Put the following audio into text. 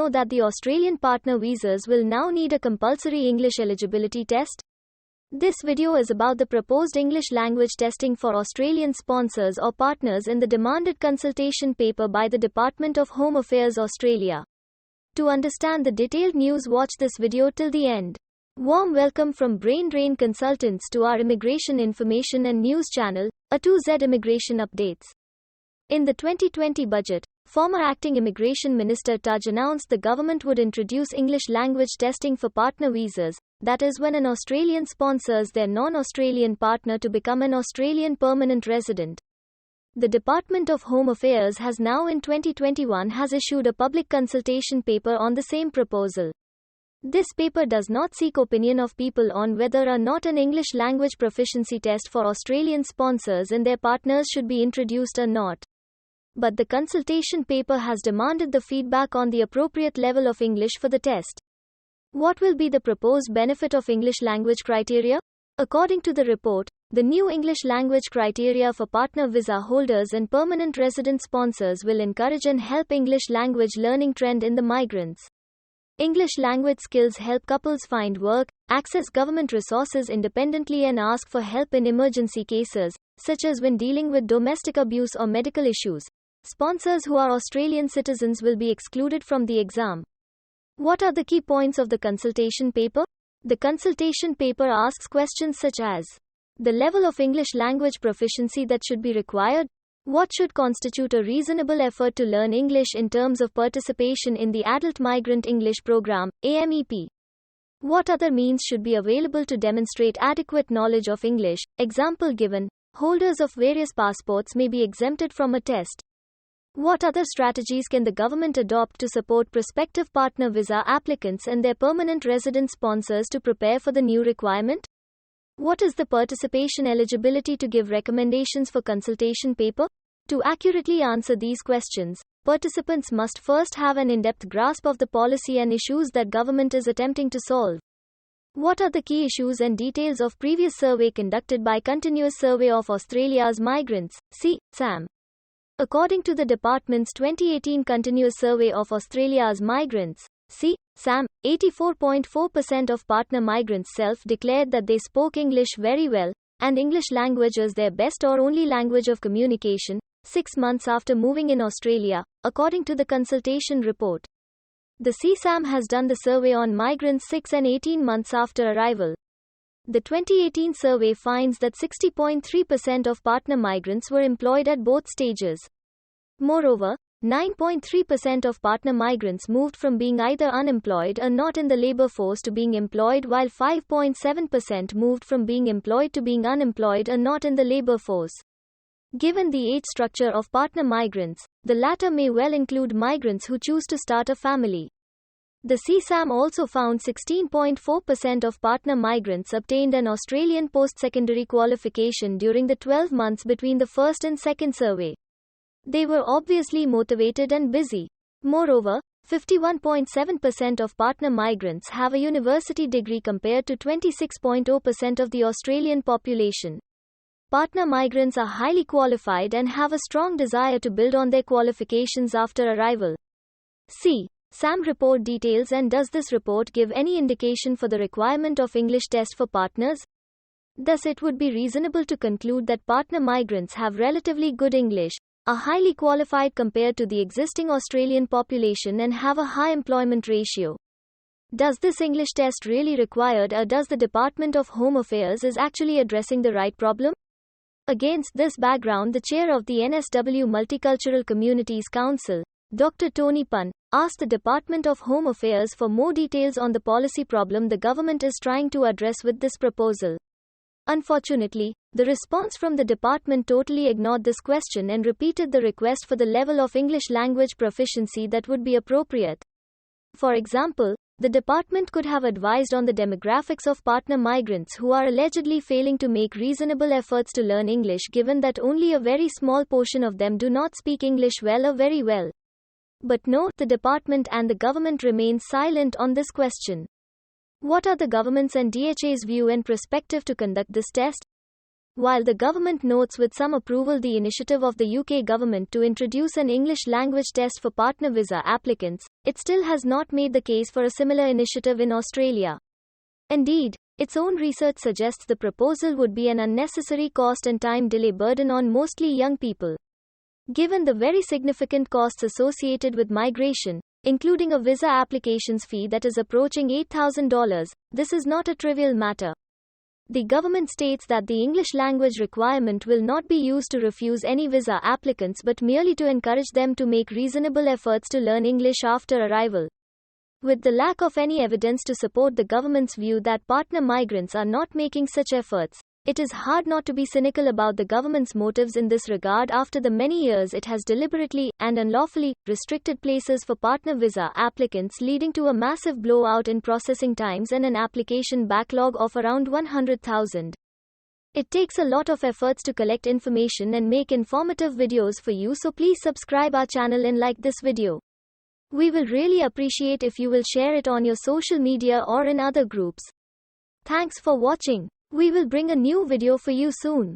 know that the Australian partner visas will now need a compulsory English eligibility test? This video is about the proposed English language testing for Australian sponsors or partners in the demanded consultation paper by the Department of Home Affairs Australia. To understand the detailed news, watch this video till the end. Warm welcome from Brain Drain Consultants to our immigration information and news channel, A2Z Immigration Updates. In the 2020 budget, former Acting Immigration Minister Tudge announced the government would introduce English language testing for partner visas, that is when an Australian sponsors their non-Australian partner to become an Australian permanent resident. The Department of Home Affairs has now in 2021 has issued a public consultation paper on the same proposal. This paper does not seek opinion of people on whether or not an English language proficiency test for Australian sponsors and their partners should be introduced or not. But the consultation paper has demanded the feedback on the appropriate level of English for the test. What will be the proposed benefit of English language criteria? According to the report, the new English language criteria for partner visa holders and permanent resident sponsors will encourage and help English language learning trend in the migrants. English language skills help couples find work, access government resources independently and ask for help in emergency cases, such as when dealing with domestic abuse or medical issues. Sponsors who are Australian citizens will be excluded from the exam. What are the key points of the consultation paper? The consultation paper asks questions such as the level of English language proficiency that should be required, what should constitute a reasonable effort to learn English in terms of participation in the Adult Migrant English Program, AMEP. What other means should be available to demonstrate adequate knowledge of English, example given, holders of various passports may be exempted from a test. What other strategies can the government adopt to support prospective partner visa applicants and their permanent resident sponsors to prepare for the new requirement? What is the participation eligibility to give recommendations for consultation paper? To accurately answer these questions, participants must first have an in-depth grasp of the policy and issues that government is attempting to solve. What are the key issues and details of previous survey conducted by Continuous Survey of Australia's Migrants, CSAM? According to the department's 2018 Continuous Survey of Australia's Migrants, CSAM, 84.4% of partner migrants self-declared that they spoke English very well, and English language is their best or only language of communication, 6 months after moving in Australia, according to the consultation report. The CSAM has done the survey on migrants 6 and 18 months after arrival. The 2018 survey finds that 60.3% of partner migrants were employed at both stages. Moreover, 9.3% of partner migrants moved from being either unemployed or not in the labor force to being employed, while 5.7% moved from being employed to being unemployed or not in the labor force. Given the age structure of partner migrants, the latter may well include migrants who choose to start a family. The CSAM also found 16.4% of partner migrants obtained an Australian post-secondary qualification during the 12 months between the first and second survey. They were obviously motivated and busy. Moreover, 51.7% of partner migrants have a university degree compared to 26.0% of the Australian population. Partner migrants are highly qualified and have a strong desire to build on their qualifications after arrival. CSAM report details. And does this report give any indication for the requirement of English test for partners? Thus it would be reasonable to conclude that partner migrants have relatively good English, are highly qualified compared to the existing Australian population and have a high employment ratio. Does this English test really required, or does the Department of Home Affairs is actually addressing the right problem? Against this background, the chair of the NSW Multicultural Communities Council, Dr. Tony Punn, asked the Department of Home Affairs for more details on the policy problem the government is trying to address with this proposal. Unfortunately, the response from the department totally ignored this question and repeated the request for the level of English language proficiency that would be appropriate. For example, the department could have advised on the demographics of partner migrants who are allegedly failing to make reasonable efforts to learn English, given that only a very small portion of them do not speak English well or very well. But no, the department and the government remain silent on this question. What are the government's and DHA's view and perspective to conduct this test? While the government notes with some approval the initiative of the UK government to introduce an English language test for partner visa applicants, it still has not made the case for a similar initiative in Australia. Indeed, its own research suggests the proposal would be an unnecessary cost and time delay burden on mostly young people. Given the very significant costs associated with migration, including a visa applications fee that is approaching $8,000, this is not a trivial matter. The government states that the English language requirement will not be used to refuse any visa applicants but merely to encourage them to make reasonable efforts to learn English after arrival. With the lack of any evidence to support the government's view that partner migrants are not making such efforts, it is hard not to be cynical about the government's motives in this regard after the many years it has deliberately, and unlawfully, restricted places for partner visa applicants, leading to a massive blowout in processing times and an application backlog of around 100,000. It takes a lot of efforts to collect information and make informative videos for you, so please subscribe our channel and like this video. We will really appreciate if you will share it on your social media or in other groups. Thanks for watching. We will bring a new video for you soon.